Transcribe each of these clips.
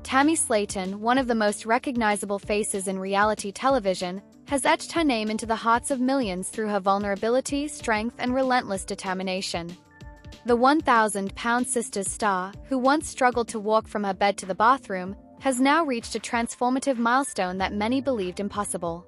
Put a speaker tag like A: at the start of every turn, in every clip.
A: Tammy Slaton, one of the most recognizable faces in reality television, has etched her name into the hearts of millions through her vulnerability, strength, and relentless determination. The 1,000-pound Sisters star, who once struggled to walk from her bed to the bathroom, has now reached a transformative milestone that many believed impossible.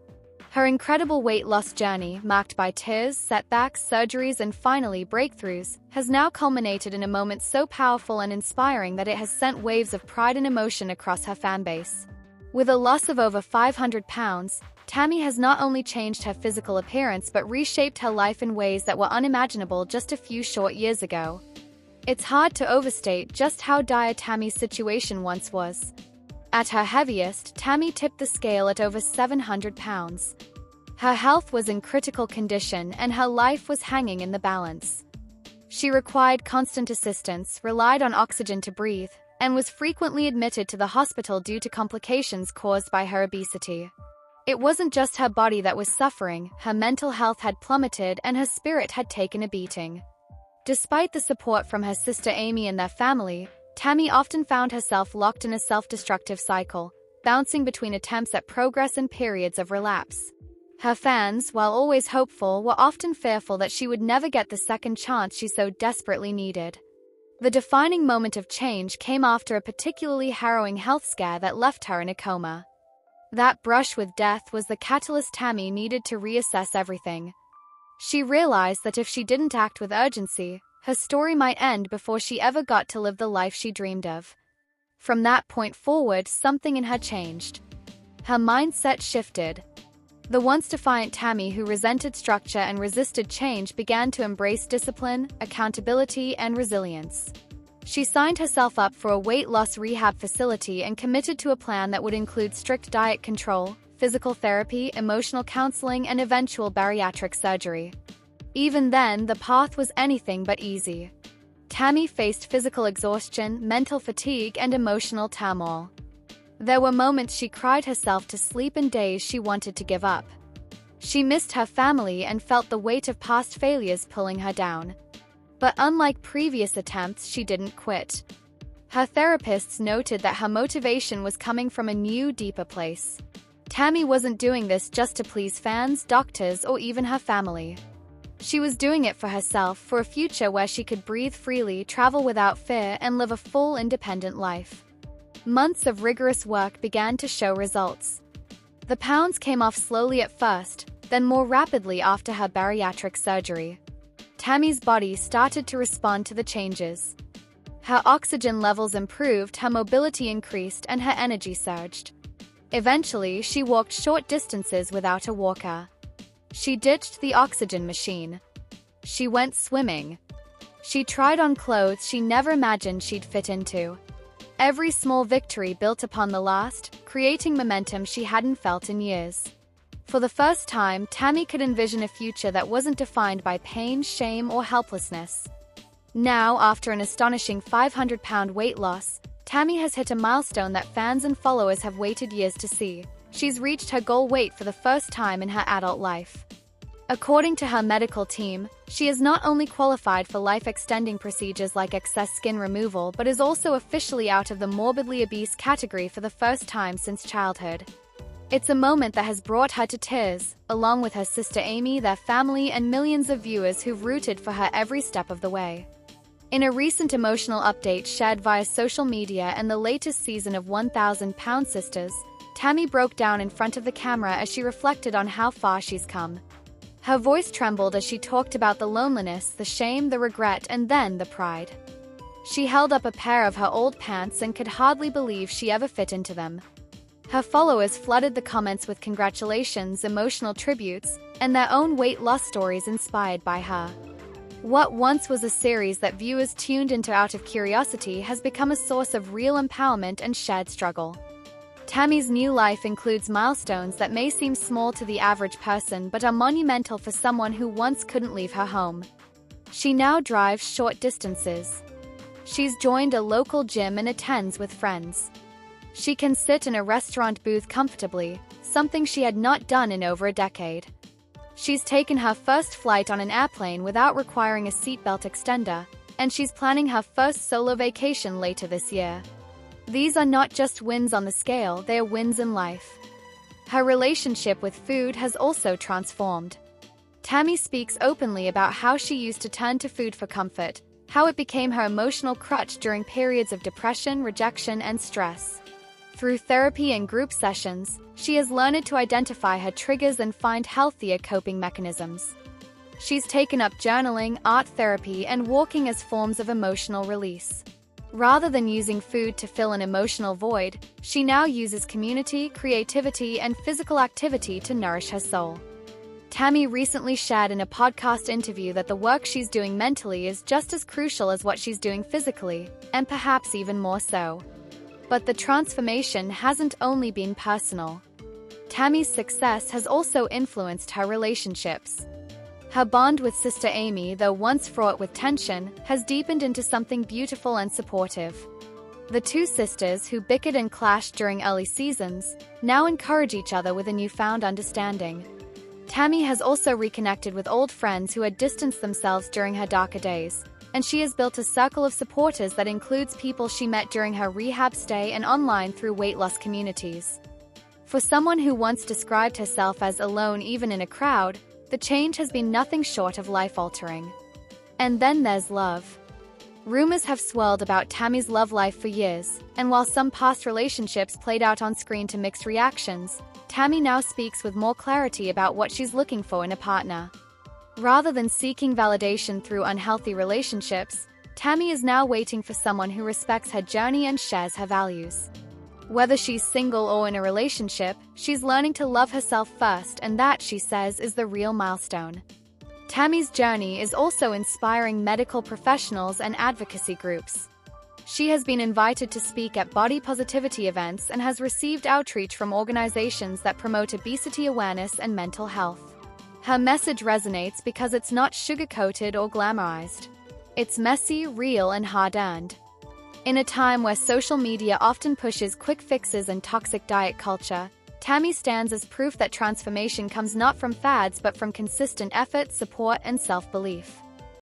A: Her incredible weight loss journey, marked by tears, setbacks, surgeries, and finally breakthroughs, has now culminated in a moment so powerful and inspiring that it has sent waves of pride and emotion across her fanbase. With a loss of over 500 pounds, Tammy has not only changed her physical appearance but reshaped her life in ways that were unimaginable just a few short years ago. It's hard to overstate just how dire Tammy's situation once was. At her heaviest, Tammy tipped the scale at over 700 pounds. Her health was in critical condition and her life was hanging in the balance. She required constant assistance, relied on oxygen to breathe, and was frequently admitted to the hospital due to complications caused by her obesity. It wasn't just her body that was suffering, her mental health had plummeted and her spirit had taken a beating. Despite the support from her sister Amy and their family, Tammy often found herself locked in a self-destructive cycle, bouncing between attempts at progress and periods of relapse. Her fans, while always hopeful, were often fearful that she would never get the second chance she so desperately needed. The defining moment of change came after a particularly harrowing health scare that left her in a coma. That brush with death was the catalyst Tammy needed to reassess everything. She realized that if she didn't act with urgency, her story might end before she ever got to live the life she dreamed of. From that point forward, something in her changed. Her mindset shifted. The once defiant Tammy, who resented structure and resisted change, began to embrace discipline, accountability, and resilience. She signed herself up for a weight loss rehab facility and committed to a plan that would include strict diet control, physical therapy, emotional counseling, and eventual bariatric surgery. Even then, the path was anything but easy. Tammy faced physical exhaustion, mental fatigue, and emotional turmoil. There were moments she cried herself to sleep and days she wanted to give up. She missed her family and felt the weight of past failures pulling her down. But unlike previous attempts, she didn't quit. Her therapists noted that her motivation was coming from a new, deeper place. Tammy wasn't doing this just to please fans, doctors, or even her family. She was doing it for herself, for a future where she could breathe freely, travel without fear, and live a full, independent life. Months of rigorous work began to show results. The pounds came off slowly at first, then more rapidly after her bariatric surgery. Tammy's body started to respond to the changes. Her oxygen levels improved, her mobility increased, and her energy surged. Eventually, she walked short distances without a walker. She ditched the oxygen machine. She went swimming. She tried on clothes she never imagined she'd fit into. Every small victory built upon the last, creating momentum she hadn't felt in years. For the first time, Tammy could envision a future that wasn't defined by pain, shame, or helplessness. Now, after an astonishing 500-pound weight loss, Tammy has hit a milestone that fans and followers have waited years to see. She's reached her goal weight for the first time in her adult life. According to her medical team, she is not only qualified for life-extending procedures like excess skin removal but is also officially out of the morbidly obese category for the first time since childhood. It's a moment that has brought her to tears, along with her sister Amy, their family, and millions of viewers who've rooted for her every step of the way. In a recent emotional update shared via social media and the latest season of 1,000-Pound Sisters, Tammy broke down in front of the camera as she reflected on how far she's come. Her voice trembled as she talked about the loneliness, the shame, the regret, and then the pride. She held up a pair of her old pants and could hardly believe she ever fit into them. Her followers flooded the comments with congratulations, emotional tributes, and their own weight loss stories inspired by her. What once was a series that viewers tuned into out of curiosity has become a source of real empowerment and shared struggle. Tammy's new life includes milestones that may seem small to the average person but are monumental for someone who once couldn't leave her home. She now drives short distances. She's joined a local gym and attends with friends. She can sit in a restaurant booth comfortably, something she had not done in over a decade. She's taken her first flight on an airplane without requiring a seatbelt extender, and she's planning her first solo vacation later this year. These are not just wins on the scale, they are wins in life. Her relationship with food has also transformed. Tammy speaks openly about how she used to turn to food for comfort, how it became her emotional crutch during periods of depression, rejection, and stress. Through therapy and group sessions, she has learned to identify her triggers and find healthier coping mechanisms. She's taken up journaling, art therapy, and walking as forms of emotional release. Rather than using food to fill an emotional void, she now uses community, creativity, and physical activity to nourish her soul. Tammy recently shared in a podcast interview that the work she's doing mentally is just as crucial as what she's doing physically, and perhaps even more so. But the transformation hasn't only been personal. Tammy's success has also influenced her relationships. Her bond with sister Amy, though once fraught with tension, has deepened into something beautiful and supportive. The two sisters, who bickered and clashed during early seasons, now encourage each other with a newfound understanding. Tammy has also reconnected with old friends who had distanced themselves during her darker days, and she has built a circle of supporters that includes people she met during her rehab stay and online through weight loss communities. For someone who once described herself as alone even in a crowd, the change has been nothing short of life-altering. And then there's love. Rumors have swirled about Tammy's love life for years, and while some past relationships played out on screen to mixed reactions, Tammy now speaks with more clarity about what she's looking for in a partner. Rather than seeking validation through unhealthy relationships, Tammy is now waiting for someone who respects her journey and shares her values. Whether she's single or in a relationship, she's learning to love herself first, and that, she says, is the real milestone. Tammy's journey is also inspiring medical professionals and advocacy groups. She has been invited to speak at body positivity events and has received outreach from organizations that promote obesity awareness and mental health. Her message resonates because it's not sugar-coated or glamorized. It's messy, real, and hard-earned. In a time where social media often pushes quick fixes and toxic diet culture, Tammy stands as proof that transformation comes not from fads but from consistent effort, support, and self-belief.